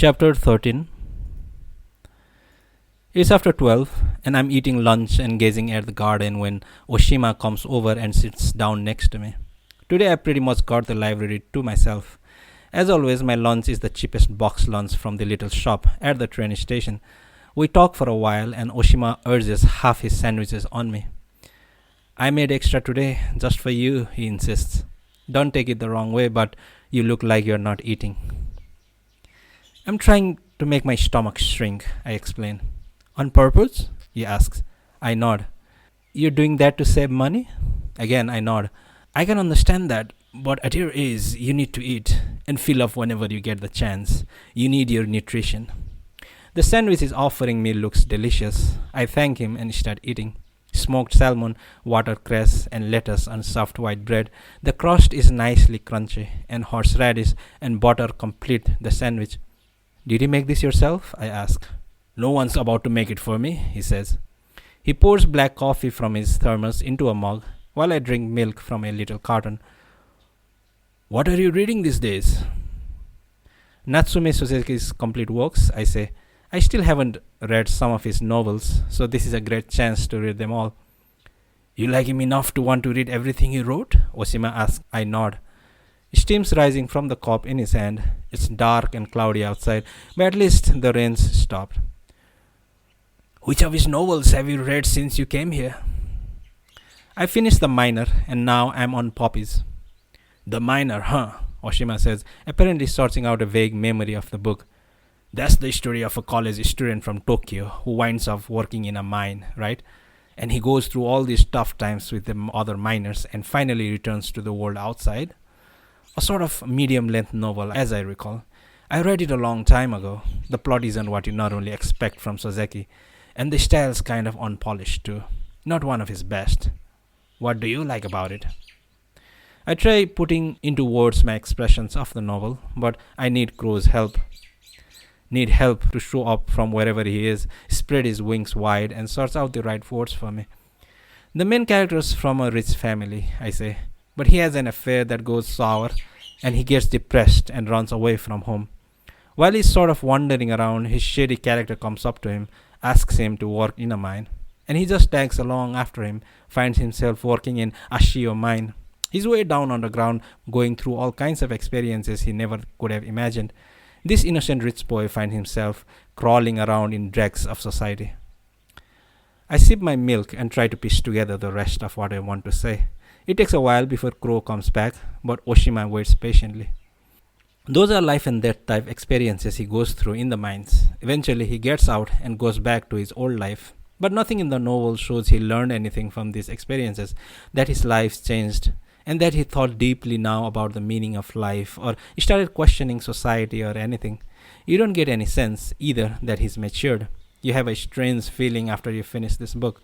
Chapter 13. It's after 12, and I'm eating lunch and gazing at the garden when Oshima comes over and sits down next to me. Today I pretty much got the library to myself. As always, my lunch is the cheapest box lunch from the little shop at the train station. We talk for a while, and Oshima urges half his sandwiches on me. I made extra today, just for you, he insists. Don't take it the wrong way, but you look like you're not eating. I'm trying to make my stomach shrink, I explain. On purpose? He asks. I nod. You're doing that to save money? Again, I nod. I can understand that, but at your age, you need to eat and fill up whenever you get the chance. You need your nutrition. The sandwich he's offering me looks delicious. I thank him and start eating. Smoked salmon, watercress, and lettuce on soft white bread. The crust is nicely crunchy, and horseradish and butter complete the sandwich. Did you make this yourself? I ask. No one's about to make it for me, he says. He pours black coffee from his thermos into a mug while I drink milk from a little carton. What are you reading these days? Natsume Soseki's complete works, I say. I still haven't read some of his novels, so this is a great chance to read them all. You like him enough to want to read everything he wrote? Oshima asks. I nod. Steam's rising from the cup in his hand. It's dark and cloudy outside, but at least the rain's stopped. Which of his novels have you read since you came here? I finished The Miner, and now I'm on Poppies. The Miner, huh? Oshima says, apparently sorting out a vague memory of the book. That's the story of a college student from Tokyo who winds up working in a mine, right? And he goes through all these tough times with the other miners and finally returns to the world outside. A sort of medium-length novel, as I recall. I read it a long time ago. The plot isn't what you normally expect from Soseki, and the style's kind of unpolished too. Not one of his best. What do you like about it? I try putting into words my expressions of the novel, but I need Crow's help. Need help to show up from wherever he is, spread his wings wide, and sorts out the right words for me. The main character's from a rich family, I say, but he has an affair that goes sour, and he gets depressed and runs away from home. While he's sort of wandering around, his shady character comes up to him, asks him to work in a mine, and he just tags along after him, finds himself working in Ashio mine. He's way down on the ground, going through all kinds of experiences he never could have imagined. This innocent rich boy finds himself crawling around in dregs of society. I sip my milk and try to piece together the rest of what I want to say. It takes a while before Crow comes back, but Oshima waits patiently. Those are life and death type experiences he goes through in the mines. Eventually he gets out and goes back to his old life. But nothing in the novel shows he learned anything from these experiences, that his life's changed, and that he thought deeply now about the meaning of life, or started questioning society or anything. You don't get any sense either that he's matured. You have a strange feeling after you finish this book.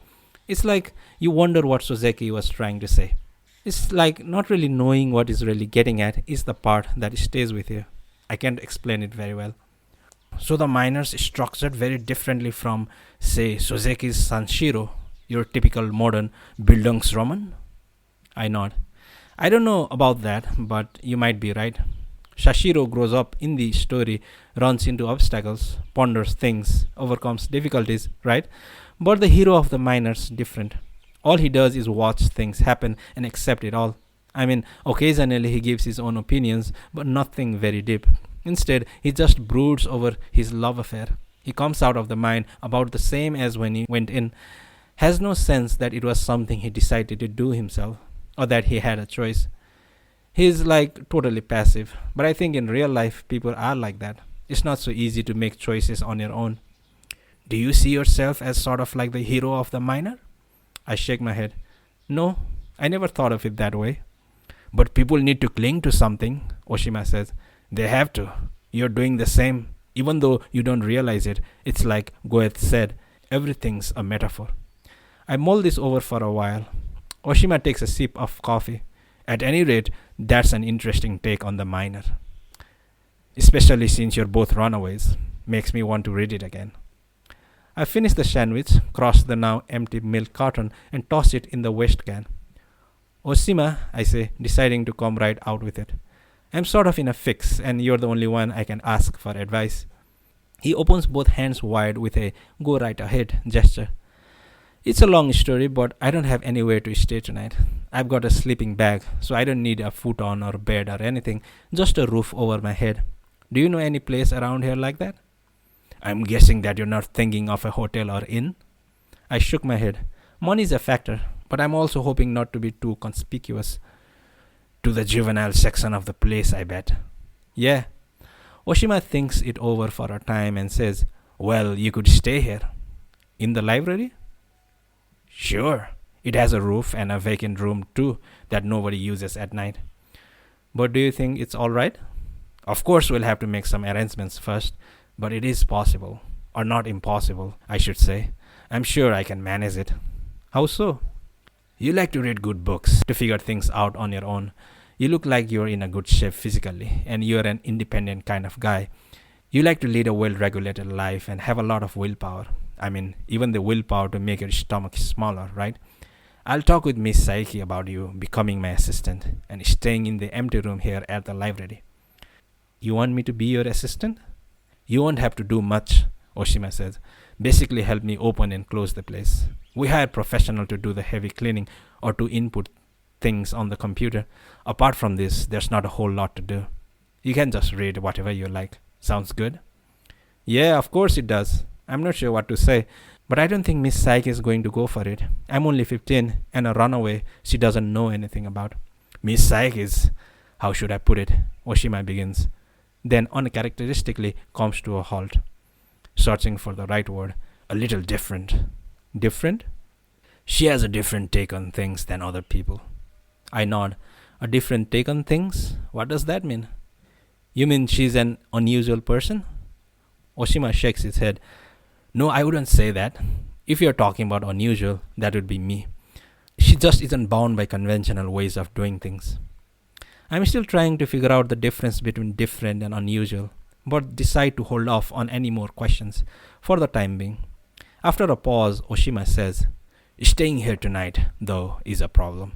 It's like you wonder what Soseki was trying to say. It's like not really knowing what he's really getting at is the part that stays with you. I can't explain it very well. So the Miner's structured very differently from, say, Soseki's Sanshiro, your typical modern Bildungsroman? I nod. I don't know about that, but you might be right. Shashiro grows up in the story, runs into obstacles, ponders things, overcomes difficulties, right? But the hero of the Miner's different. All he does is watch things happen and accept it all. I mean, occasionally he gives his own opinions, but nothing very deep. Instead, he just broods over his love affair. He comes out of the mine about the same as when he went in, has no sense that it was something he decided to do himself, or that he had a choice. He's like totally passive, but I think in real life people are like that. It's not so easy to make choices on your own. Do you see yourself as sort of like the hero of the Miner? I shake my head. No, I never thought of it that way. But people need to cling to something, Oshima says. They have to. You're doing the same. Even though you don't realize it, it's like Goethe said, everything's a metaphor. I mull this over for a while. Oshima takes a sip of coffee. At any rate, that's an interesting take on the Miner. Especially since you're both runaways. Makes me want to read it again. I finish the sandwich, cross the now empty milk carton, and toss it in the waste can. Oshima, I say, deciding to come right out with it. I'm sort of in a fix, and you're the only one I can ask for advice. He opens both hands wide with a go right ahead gesture. It's a long story, but I don't have anywhere to stay tonight. I've got a sleeping bag, so I don't need a futon or bed or anything, just a roof over my head. Do you know any place around here like that? I'm guessing that you're not thinking of a hotel or inn. I shook my head. Money's a factor, but I'm also hoping not to be too conspicuous. To the juvenile section of the place, I bet. Yeah. Oshima thinks it over for a time and says, well, you could stay here. In the library? Sure. It has a roof and a vacant room too that nobody uses at night. But do you think it's alright? Of course, we'll have to make some arrangements first, but it is possible. Or not impossible, I should say. I'm sure I can manage it. How so? You like to read good books to figure things out on your own. You look like you're in a good shape physically, and you're an independent kind of guy. You like to lead a well-regulated life and have a lot of willpower. I mean, even the willpower to make your stomach smaller, right? I'll talk with Miss Saiki about you becoming my assistant and staying in the empty room here at the library. You want me to be your assistant? You won't have to do much, Oshima says. Basically help me open and close the place. We hire professionals to do the heavy cleaning or to input things on the computer. Apart from this, there's not a whole lot to do. You can just read whatever you like. Sounds good? Yeah, of course it does. I'm not sure what to say, but I don't think Miss Saiki is going to go for it. I'm only 15 and a runaway she doesn't know anything about. Miss Saiki is, how should I put it? Oshima begins, then uncharacteristically comes to a halt, searching for the right word. A little different. Different? She has a different take on things than other people. I nod. A different take on things? What does that mean? You mean she's an unusual person? Oshima shakes his head. No, I wouldn't say that. If you're talking about unusual, that would be me. She just isn't bound by conventional ways of doing things. I'm still trying to figure out the difference between different and unusual, but decide to hold off on any more questions for the time being. After a pause, Oshima says, staying here tonight, though, is a problem.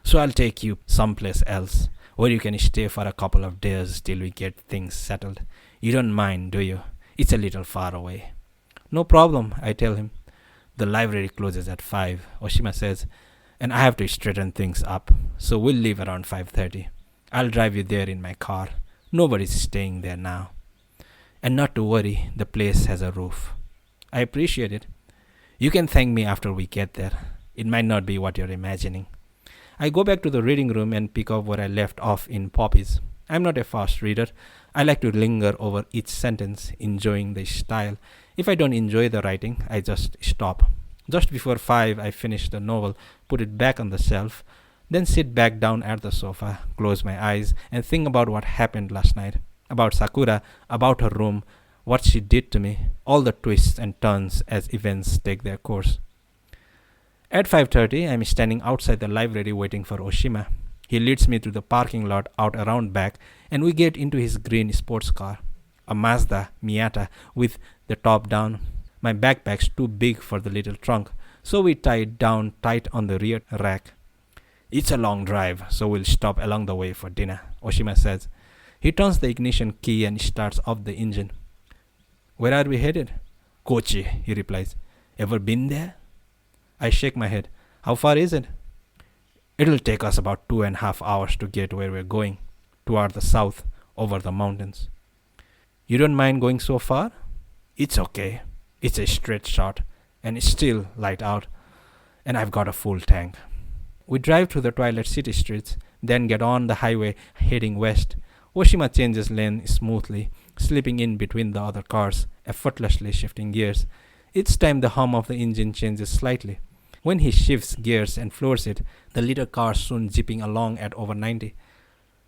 So I'll take you someplace else, where you can stay for a couple of days till we get things settled. You don't mind, do you? It's a little far away. No problem, I tell him. The library closes at 5, Oshima says, and I have to straighten things up, so we'll leave around 5:30. I'll drive you there in my car. Nobody's staying there now. And not to worry, the place has a roof. I appreciate it. You can thank me after we get there. It might not be what you're imagining. I go back to the reading room and pick up where I left off in Poppies. I'm not a fast reader. I like to linger over each sentence, enjoying the style. If I don't enjoy the writing, I just stop. Just before 5, I finish the novel, put it back on the shelf, then sit back down at the sofa, close my eyes, and think about what happened last night. About Sakura, about her room, what she did to me, all the twists and turns as events take their course. At 5:30, I'm standing outside the library waiting for Oshima. He leads me to the parking lot out around back, and we get into his green sports car, a Mazda Miata with the top down. My backpack's too big for the little trunk, so we tie it down tight on the rear rack. It's a long drive, so we'll stop along the way for dinner, Oshima says. He turns the ignition key and starts off the engine. Where are we headed? Kochi, he replies. Ever been there? I shake my head. How far is it? It'll take us about 2.5 hours to get where we're going, toward the south, over the mountains. You don't mind going so far? It's okay. It's a straight shot, and it's still light out, and I've got a full tank. We drive through the twilight city streets, then get on the highway heading west. Oshima changes lane smoothly, slipping in between the other cars, effortlessly shifting gears. Each time the hum of the engine changes slightly. When he shifts gears and floors it, the little car soon zipping along at over 90.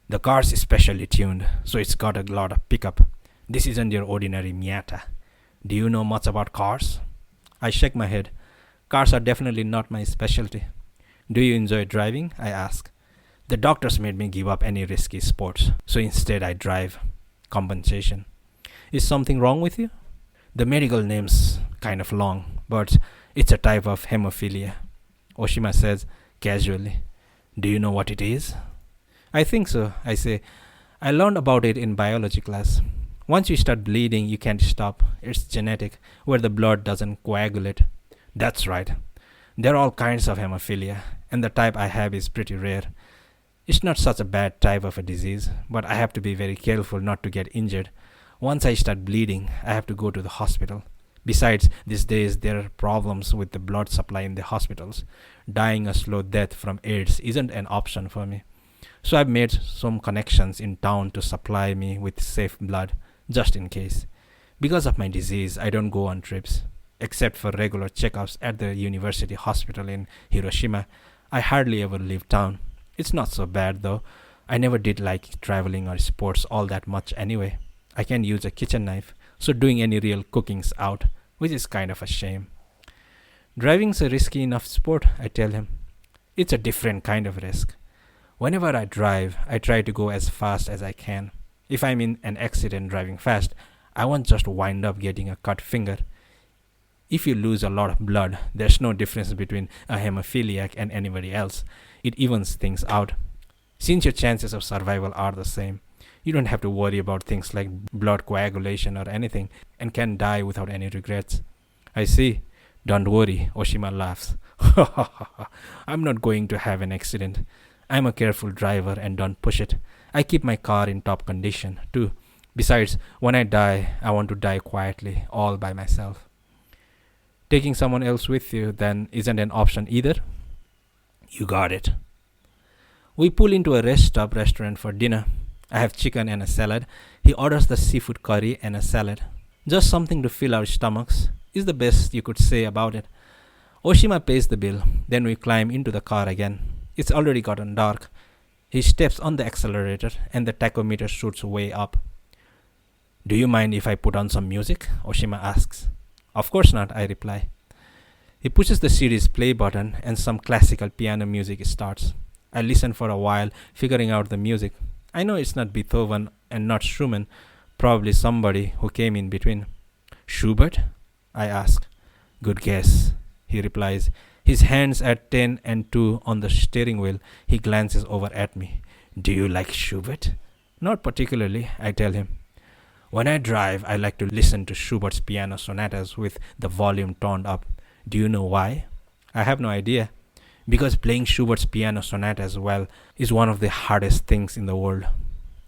The car's specially tuned, so it's got a lot of pickup. This isn't your ordinary Miata. Do you know much about cars? I shake my head. Cars are definitely not my specialty. Do you enjoy driving? I ask. The doctors made me give up any risky sports, so instead I drive. Compensation. Is something wrong with you? The medical name's kind of long, but it's a type of hemophilia, Oshima says casually. Do you know what it is? I think so, I say. I learned about it in biology class. Once you start bleeding, you can't stop. It's genetic, where the blood doesn't coagulate. That's right. There are all kinds of hemophilia, and the type I have is pretty rare. It's not such a bad type of a disease, but I have to be very careful not to get injured. Once I start bleeding, I have to go to the hospital. Besides, these days there are problems with the blood supply in the hospitals. Dying a slow death from AIDS isn't an option for me. So I've made some connections in town to supply me with safe blood, just in case. Because of my disease, I don't go on trips. Except for regular checkups at the university hospital in Hiroshima, I hardly ever leave town. It's not so bad though. I never did like traveling or sports all that much anyway. I can use a kitchen knife, so doing any real cooking's out, which is kind of a shame. Driving's a risky enough sport, I tell him. It's a different kind of risk. Whenever I drive, I try to go as fast as I can. If I'm in an accident driving fast, I won't just wind up getting a cut finger. If you lose a lot of blood, there's no difference between a hemophiliac and anybody else. It evens things out. Since your chances of survival are the same, you don't have to worry about things like blood coagulation or anything, and can die without any regrets. I see. Don't worry, Oshima laughs. I'm not going to have an accident. I'm a careful driver and don't push it. I keep my car in top condition, too. Besides, when I die, I want to die quietly, all by myself. Taking someone else with you, then, isn't an option either? You got it. We pull into a rest stop restaurant for dinner. I have chicken and a salad. He orders the seafood curry and a salad. Just something to fill our stomachs is the best you could say about it. Oshima pays the bill. Then we climb into the car again. It's already gotten dark. He steps on the accelerator and the tachometer shoots way up. Do you mind if I put on some music? Oshima asks. Of course not, I reply. He pushes the CD's play button and some classical piano music starts. I listen for a while, figuring out the music. I know it's not Beethoven and not Schumann, probably somebody who came in between. Schubert? I ask. Good guess, he replies. His hands at 10 and 2 on the steering wheel. He glances over at me. Do you like Schubert? Not particularly, I tell him. When I drive, I like to listen to Schubert's piano sonatas with the volume turned up. Do you know why? I have no idea. Because playing Schubert's piano sonatas well is one of the hardest things in the world.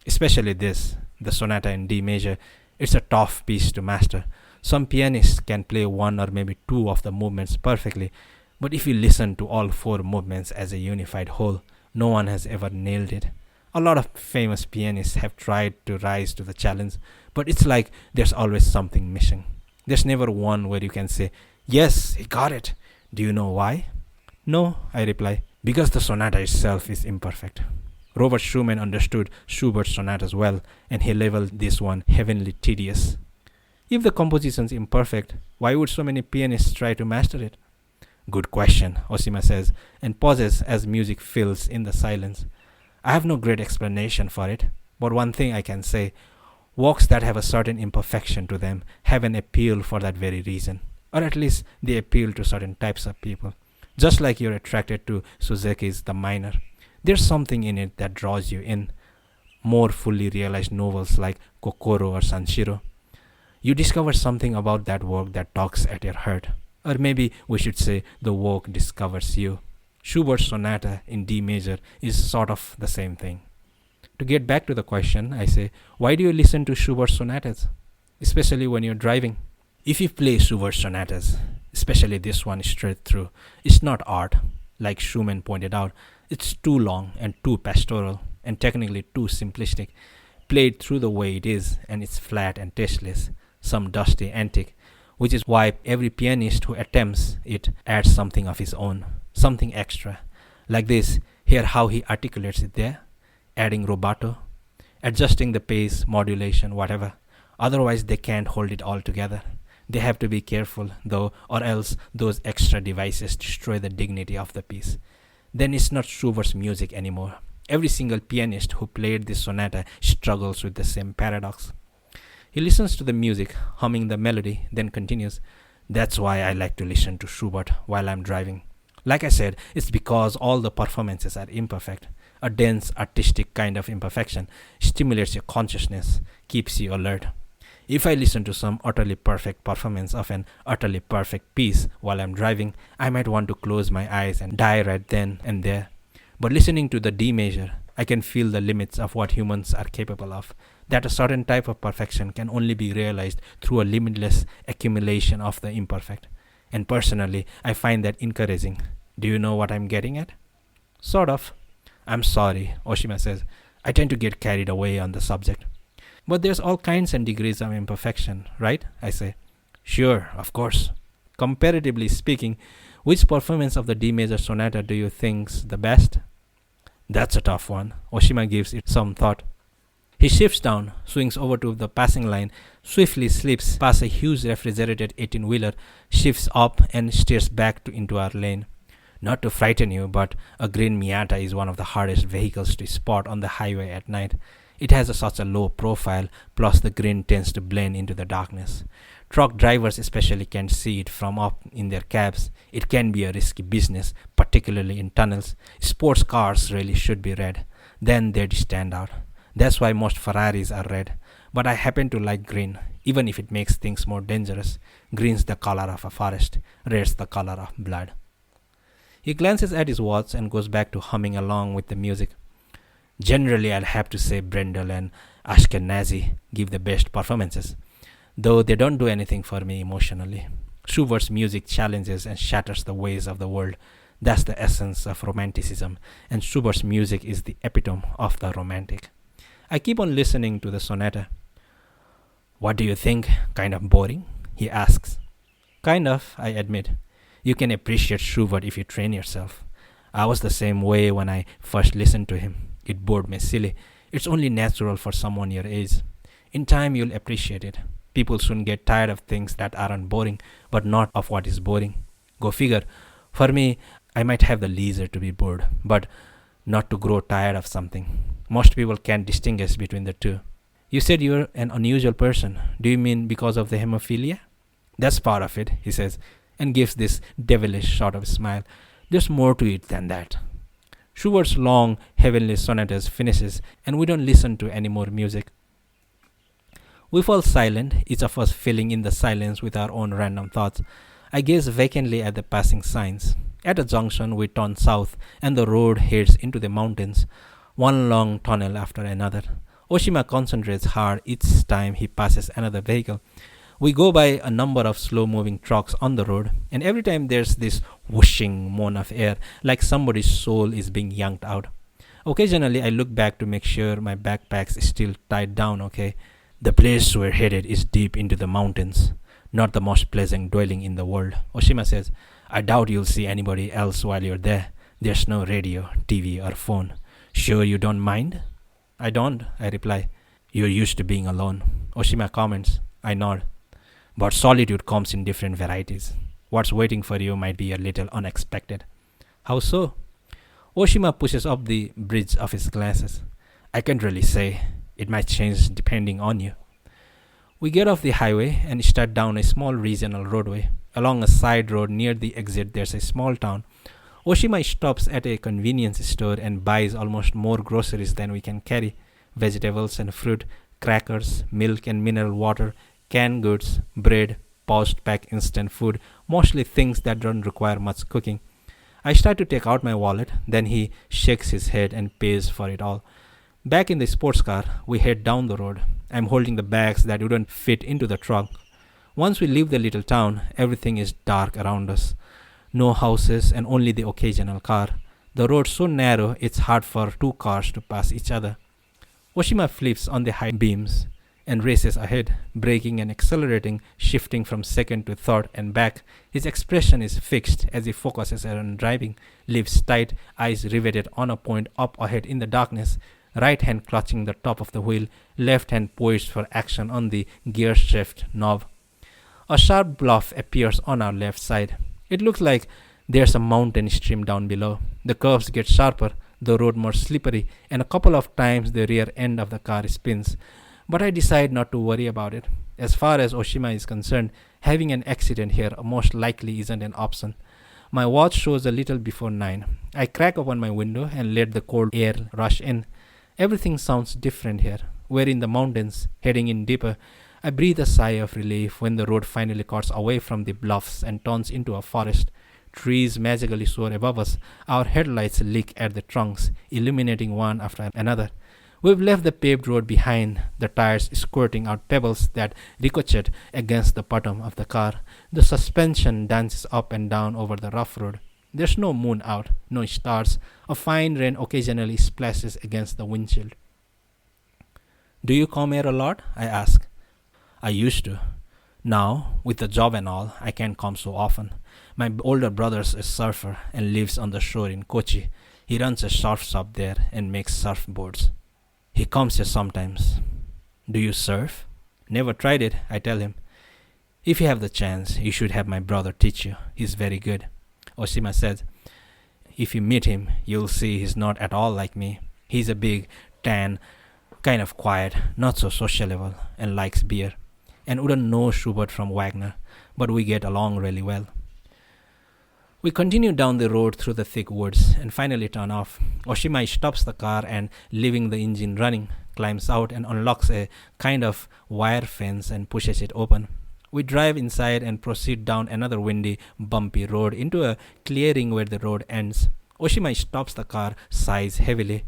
Especially this, the sonata in D major. It's a tough piece to master. Some pianists can play one or maybe two of the movements perfectly, but if you listen to all four movements as a unified whole, no one has ever nailed it. A lot of famous pianists have tried to rise to the challenge, but it's like there's always something missing. There's never one where you can say, yes, he got it. Do you know why? No, I reply, because the sonata itself is imperfect. Robert Schumann understood Schubert's sonatas well, and he labeled this one heavenly tedious. If the composition's imperfect, why would so many pianists try to master it? Good question, Oshima says, and pauses as music fills in the silence. I have no great explanation for it, but one thing I can say, works that have a certain imperfection to them have an appeal for that very reason, or at least they appeal to certain types of people. Just like you're attracted to Suzuki's The Miner. There's something in it that draws you in. More fully realized novels like Kokoro or Sanshiro. You discover something about that work that talks at your heart. Or maybe we should say the work discovers you. Schubert's sonata in D major is sort of the same thing. To get back to the question, I say, why do you listen to Schubert's sonatas? Especially when you're driving. If you play Schubert's sonatas, especially this one straight through, it's not art. Like Schumann pointed out, it's too long and too pastoral and technically too simplistic. Played through the way it is, and it's flat and tasteless, some dusty antic, which is why every pianist who attempts it adds something of his own, something extra. Like this, hear how he articulates it there, adding rubato, adjusting the pace, modulation, whatever. Otherwise, they can't hold it all together. They have to be careful, though, or else those extra devices destroy the dignity of the piece. Then it's not Schubert's music anymore. Every single pianist who played this sonata struggles with the same paradox. He listens to the music, humming the melody, then continues, That's why I like to listen to Schubert while I'm driving. Like I said, it's because all the performances are imperfect. A dense, artistic kind of imperfection stimulates your consciousness, keeps you alert. If I listen to some utterly perfect performance of an utterly perfect piece while I'm driving, I might want to close my eyes and die right then and there. But listening to the D major, I can feel the limits of what humans are capable of. That a certain type of perfection can only be realized through a limitless accumulation of the imperfect. And personally, I find that encouraging. Do you know what I'm getting at? Sort of. I'm sorry, Oshima says. I tend to get carried away on the subject. But there's all kinds and degrees of imperfection, right? I say. Sure, of course. Comparatively speaking, which performance of the D major sonata do you think's the best? That's a tough one. Oshima gives it some thought. He shifts down, swings over to the passing line, swiftly slips past a huge refrigerated 18-wheeler, shifts up and steers back into our lane. Not to frighten you, but a green Miata is one of the hardest vehicles to spot on the highway at night. It has such a low profile, plus the green tends to blend into the darkness. Truck drivers especially can't see it from up in their cabs. It can be a risky business, particularly in tunnels. Sports cars really should be red. Then they'd stand out. That's why most Ferraris are red. But I happen to like green, even if it makes things more dangerous. Green's the color of a forest, red's the color of blood. He glances at his watch and goes back to humming along with the music. Generally, I'll have to say Brendel and Ashkenazi give the best performances, though they don't do anything for me emotionally. Schubert's music challenges and shatters the ways of the world. That's the essence of romanticism, and Schubert's music is the epitome of the romantic. I keep on listening to the sonata. What do you think? Kind of boring? He asks. Kind of, I admit. You can appreciate Schubert if you train yourself. I was the same way when I first listened to him. It bored me silly. It's only natural for someone your age. In time, you'll appreciate it. People soon get tired of things that aren't boring, but not of what is boring. Go figure. For me, I might have the leisure to be bored, but not to grow tired of something. Most people can't distinguish between the two. You said you're an unusual person. Do you mean because of the hemophilia? That's part of it, he says, and gives this devilish sort of smile. There's more to it than that. Schubert's long, heavenly sonatas finishes, and we don't listen to any more music. We fall silent, each of us filling in the silence with our own random thoughts. I gaze vacantly at the passing signs. At a junction, we turn south, and the road heads into the mountains, one long tunnel after another. Oshima concentrates hard each time he passes another vehicle. We go by a number of slow-moving trucks on the road, and every time there's this whooshing moan of air, like somebody's soul is being yanked out. Occasionally, I look back to make sure my backpack's still tied down okay. The place we're headed is deep into the mountains, not the most pleasant dwelling in the world. Oshima says, I doubt you'll see anybody else while you're there. There's no radio, TV, or phone. Sure you don't mind? I don't, I reply. You're used to being alone. Oshima comments. I nod. But solitude comes in different varieties. What's waiting for you might be a little unexpected. How so? Oshima pushes up the bridge of his glasses. I can't really say. It might change depending on you. We get off the highway and start down a small regional roadway. Along a side road near the exit, there's a small town. Oshima stops at a convenience store and buys almost more groceries than we can carry. Vegetables and fruit, crackers, milk and mineral water, canned goods, bread, post-pack instant food, mostly things that don't require much cooking. I start to take out my wallet, then he shakes his head and pays for it all. Back in the sports car, we head down the road. I'm holding the bags that wouldn't fit into the truck. Once we leave the little town, everything is dark around us. No houses and only the occasional car. The road's so narrow, it's hard for two cars to pass each other. Oshima flips on the high beams and races ahead, braking and accelerating, shifting from second to third and back. His expression is fixed as he focuses on driving, lips tight, eyes riveted on a point up ahead in the darkness, right hand clutching the top of the wheel, left hand poised for action on the gear shift knob. A sharp bluff appears on our left side. It looks like there's a mountain stream down below. The curves get sharper, the road more slippery, and a couple of times the rear end of the car spins. But I decide not to worry about it. As far as Oshima is concerned, having an accident here most likely isn't an option. My watch shows a little before 9. I crack open my window and let the cold air rush in. Everything sounds different here. We're in the mountains, heading in deeper. I breathe a sigh of relief when the road finally cuts away from the bluffs and turns into a forest. Trees magically soar above us. Our headlights lick at the trunks, illuminating one after another. We've left the paved road behind, the tires squirting out pebbles that ricochet against the bottom of the car. The suspension dances up and down over the rough road. There's no moon out, no stars. A fine rain occasionally splashes against the windshield. Do you come here a lot? I ask. I used to. Now, with the job and all, I can't come so often. My older brother's a surfer and lives on the shore in Kochi. He runs a surf shop there and makes surfboards. He comes here sometimes. Do you surf? Never tried it, I tell him. If you have the chance, you should have my brother teach you. He's very good. Oshima says, if you meet him, you'll see he's not at all like me. He's a big, tan, kind of quiet, not so sociable, and likes beer. And wouldn't know Schubert from Wagner, but we get along really well. We continue down the road through the thick woods and finally turn off. Oshima stops the car and, leaving the engine running, climbs out and unlocks a kind of wire fence and pushes it open. We drive inside and proceed down another windy, bumpy road into a clearing where the road ends. Oshima stops the car, sighs heavily,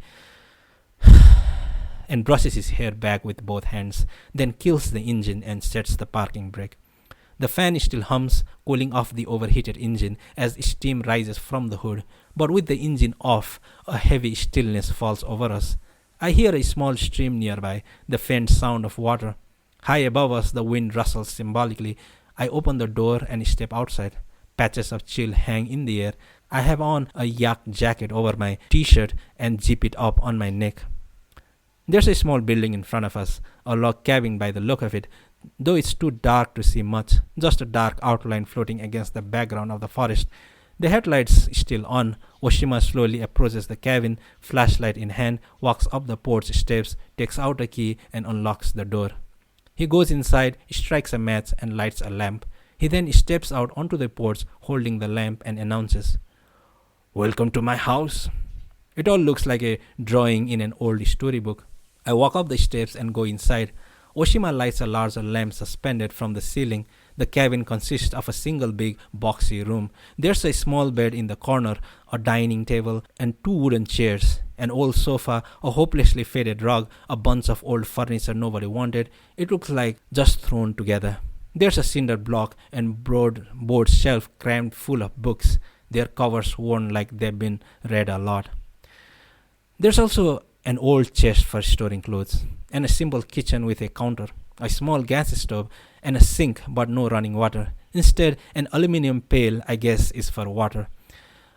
and brushes his hair back with both hands, then kills the engine and sets the parking brake. The fan still hums, cooling off the overheated engine as steam rises from the hood, but with the engine off, a heavy stillness falls over us. I hear a small stream nearby, the faint sound of water. High above us, the wind rustles symbolically. I open the door and step outside. Patches of chill hang in the air. I have on a yak jacket over my t-shirt and zip it up on my neck. There's a small building in front of us, a log cabin by the look of it, though it's too dark to see much, just a dark outline floating against the background of the forest. The headlights still on. Oshima slowly approaches the cabin, flashlight in hand, walks up the porch steps, takes out a key and unlocks the door. He goes inside, strikes a match and lights a lamp. He then steps out onto the porch holding the lamp and announces, "Welcome to my house." It all looks like a drawing in an old storybook. I walk up the steps and go inside. Oshima lights a larger lamp suspended from the ceiling. The cabin consists of a single big, boxy room. There's a small bed in the corner, a dining table, and two wooden chairs, an old sofa, a hopelessly faded rug, a bunch of old furniture nobody wanted. It looks like just thrown together. There's a cinder block and board shelf crammed full of books, their covers worn like they've been read a lot. There's also an old chest for storing clothes, and a simple kitchen with a counter, a small gas stove, and a sink but no running water. Instead, an aluminium pail, I guess, is for water.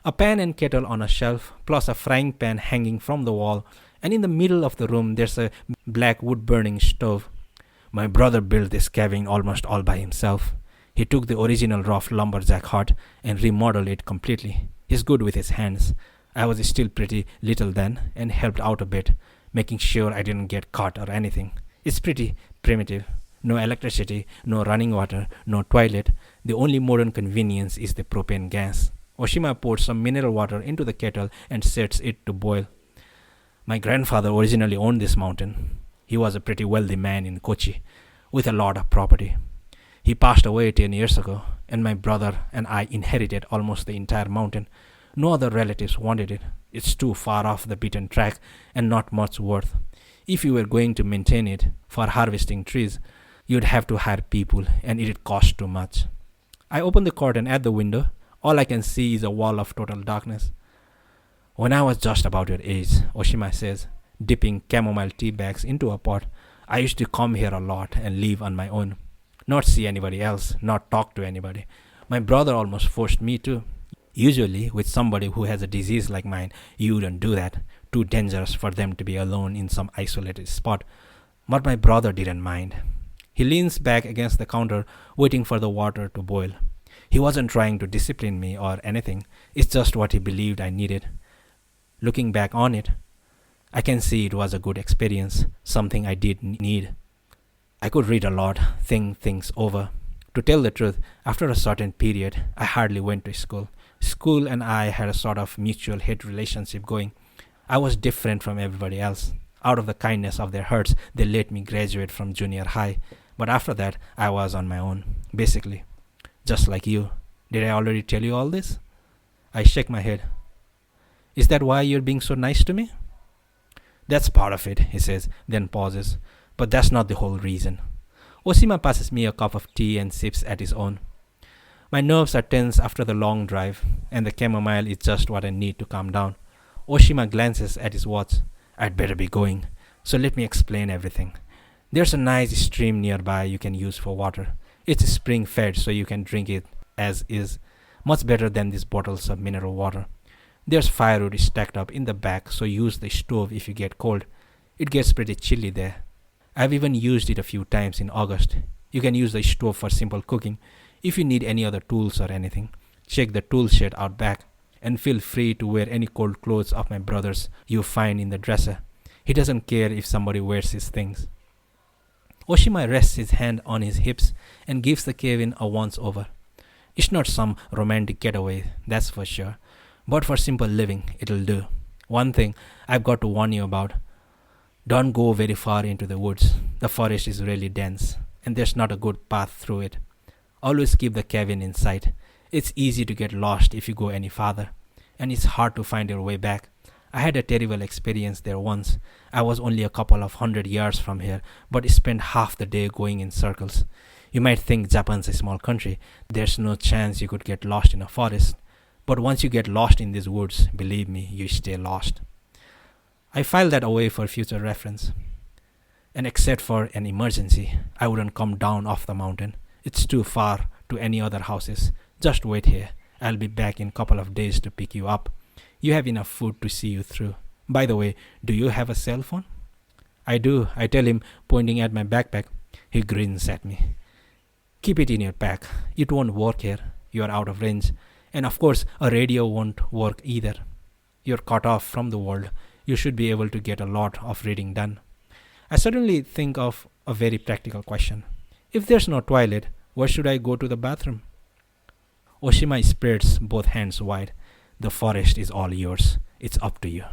A pan and kettle on a shelf, plus a frying pan hanging from the wall, and in the middle of the room there's a black wood-burning stove. My brother built this cabin almost all by himself. He took the original rough lumberjack hut and remodeled it completely. He's good with his hands. I was still pretty little then and helped out a bit, making sure I didn't get caught or anything. It's pretty primitive. No electricity, no running water, no toilet. The only modern convenience is the propane gas. Oshima pours some mineral water into the kettle and sets it to boil. My grandfather originally owned this mountain. He was a pretty wealthy man in Kochi, with a lot of property. He passed away 10 years ago, and my brother and I inherited almost the entire mountain. No other relatives wanted it. It's too far off the beaten track and not much worth. If you were going to maintain it for harvesting trees, you'd have to hire people and it'd cost too much. I open the curtain at the window. All I can see is a wall of total darkness. When I was just about your age, Oshima says, dipping chamomile tea bags into a pot, I used to come here a lot and live on my own. Not see anybody else, not talk to anybody. My brother almost forced me to. Usually, with somebody who has a disease like mine, you wouldn't do that. Too dangerous for them to be alone in some isolated spot. But my brother didn't mind. He leans back against the counter, waiting for the water to boil. He wasn't trying to discipline me or anything. It's just what he believed I needed. Looking back on it, I can see it was a good experience, something I did need. I could read a lot, think things over. To tell the truth, after a certain period, I hardly went to school. School and I had a sort of mutual hate relationship going. I was different from everybody else. Out of the kindness of their hearts, they let me graduate from junior high. But after that, I was on my own, basically. Just like you. Did I already tell you all this? I shake my head. Is that why you're being so nice to me? That's part of it, he says, then pauses. But that's not the whole reason. Oshima passes me a cup of tea and sips at his own. My nerves are tense after the long drive, and the chamomile is just what I need to calm down. Oshima glances at his watch. I'd better be going, so let me explain everything. There's a nice stream nearby you can use for water. It's spring fed, so you can drink it as is. Much better than these bottles of mineral water. There's firewood stacked up in the back, so use the stove if you get cold. It gets pretty chilly there. I've even used it a few times in August. You can use the stove for simple cooking. If you need any other tools or anything, check the tool shed out back. And feel free to wear any cold clothes of my brother's you find in the dresser. He doesn't care if somebody wears his things. Oshima rests his hand on his hips and gives the cave-in a once-over. It's not some romantic getaway, that's for sure. But for simple living, it'll do. One thing I've got to warn you about. Don't go very far into the woods. The forest is really dense, and there's not a good path through it. Always keep the cabin in sight. It's easy to get lost if you go any farther, and it's hard to find your way back. I had a terrible experience there once. I was only a couple of 100 yards from here, but spent half the day going in circles. You might think Japan's a small country. There's no chance you could get lost in a forest. But once you get lost in these woods, believe me, you stay lost. I file that away for future reference. And except for an emergency, I wouldn't come down off the mountain. It's too far to any other houses. Just wait here. I'll be back in a couple of days to pick you up. You have enough food to see you through. By the way, do you have a cell phone? I do, I tell him, pointing at my backpack. He grins at me. Keep it in your pack. It won't work here. You are out of range. And of course, a radio won't work either. You're cut off from the world. You should be able to get a lot of reading done. I suddenly think of a very practical question. If there's no toilet, where should I go to the bathroom? Oshima spreads both hands wide. The forest is all yours. It's up to you.